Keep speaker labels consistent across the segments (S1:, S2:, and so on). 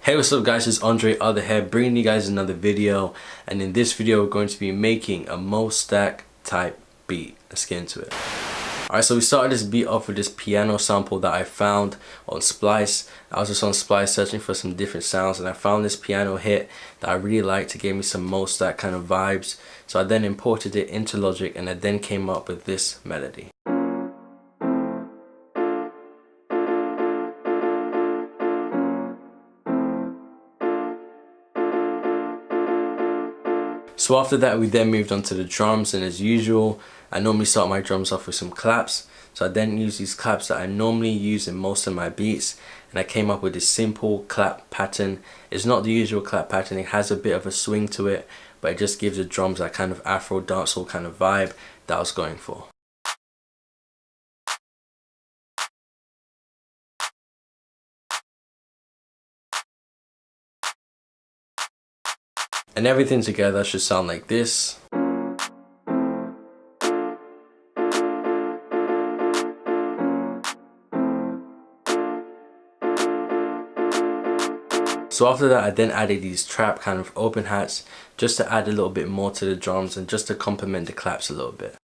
S1: Hey, what's up guys, it's AndreOther here, bringing you guys another video, and in this video we're going to be making a MoStack type beat. Let's get into it. Alright, so we started this beat off with this piano sample that I found on Splice. I was just on Splice searching for some different sounds, and I found this piano hit that I really liked. It gave me some MoStack kind of vibes, so I then imported it into Logic and I then came up with this melody. So after that we then moved on to the drums, and as usual I normally start my drums off with some claps. So I then use these claps that I normally use in most of my beats, and I came up with this simple clap pattern. It's not the usual clap pattern, it has a bit of a swing to it, but it just gives the drums that kind of Afro dancehall kind of vibe that I was going for. And everything together should sound like this. So after that I then added these trap kind of open hats just to add a little bit more to the drums and just to complement the claps a little bit.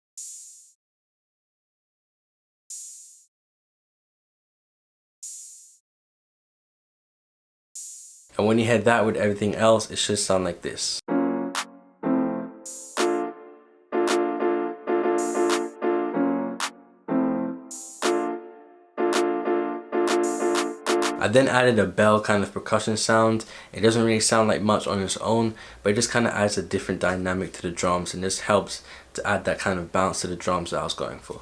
S1: And when you hear that with everything else, it should sound like this. I then added a bell kind of percussion sound. It doesn't really sound like much on its own, but it just kind of adds a different dynamic to the drums, and this helps to add that kind of bounce to the drums that I was going for.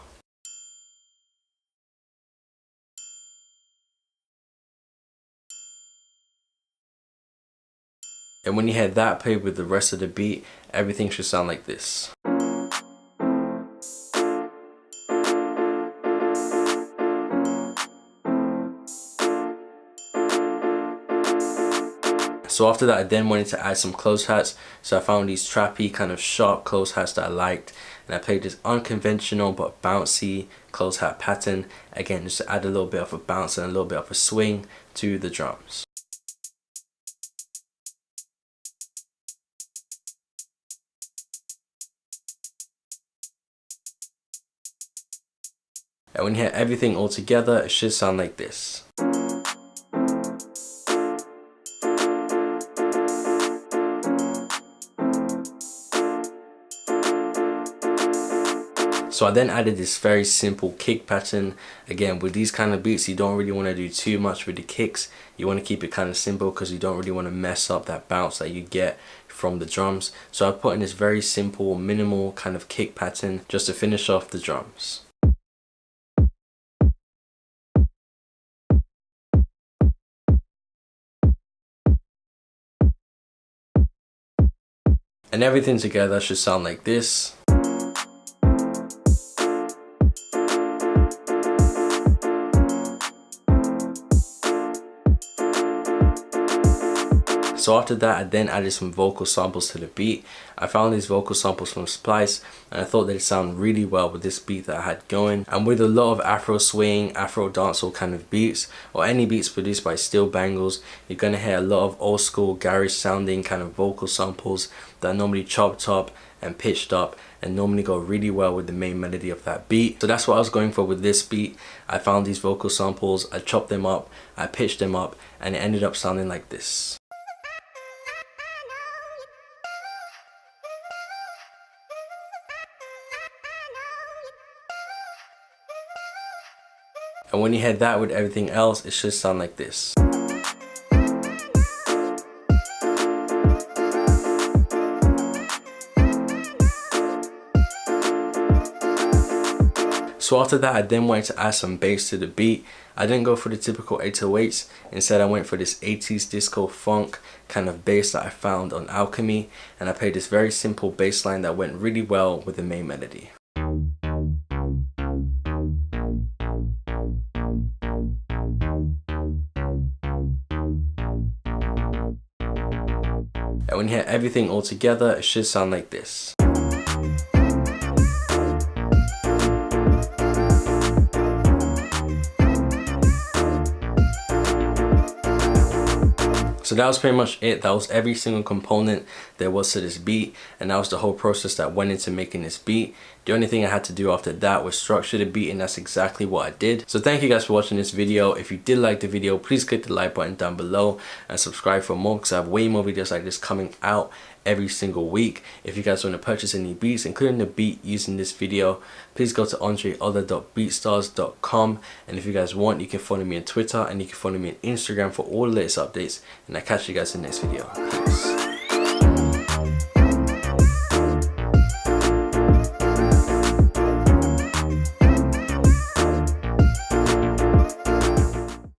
S1: And when you hear that played with the rest of the beat, everything should sound like this. So after that I then wanted to add some close hats, so I found these trappy kind of sharp close hats that I liked, and I played this unconventional but bouncy close hat pattern, again just to add a little bit of a bounce and a little bit of a swing to the drums. And when you hear everything all together, it should sound like this. So I then added this very simple kick pattern. Again, with these kind of beats you don't really want to do too much with the kicks. You want to keep it kind of simple because you don't really want to mess up that bounce that you get from the drums. So I put in this very simple minimal kind of kick pattern just to finish off the drums. And everything together should sound like this. So after that I then added some vocal samples to the beat. I found these vocal samples from Splice, and I thought they'd sound really well with this beat that I had going. And with a lot of Afro swing, Afro dancehall kind of beats, or any beats produced by Steel Bangles, you're gonna hear a lot of old school garage sounding kind of vocal samples that are normally chopped up and pitched up and normally go really well with the main melody of that beat. So that's what I was going for with this beat. I found these vocal samples, I chopped them up, I pitched them up, and it ended up sounding like this. And when you hear that with everything else, it should sound like this. So after that I then wanted to add some bass to the beat. I didn't go for the typical 808s, instead I went for this 80s disco funk kind of bass that I found on Alchemy, and I played this very simple bass line that went really well with the main melody. And when you hear everything all together, it should sound like this. So that was pretty much it. That was every single component there was to this beat, and that was the whole process that went into making this beat. The only thing I had to do after that was structure the beat, and that's exactly what I did. So thank you guys for watching this video. If you did like the video, please click the like button down below and subscribe for more, because I have way more videos like this coming out every single week. If you guys want to purchase any beats, including the beat using this video, please go to AndreOther.beatstars.com. and if you guys want, you can follow me on Twitter and you can follow me on Instagram for all the latest updates, and I'll catch you guys in the next video. Peace.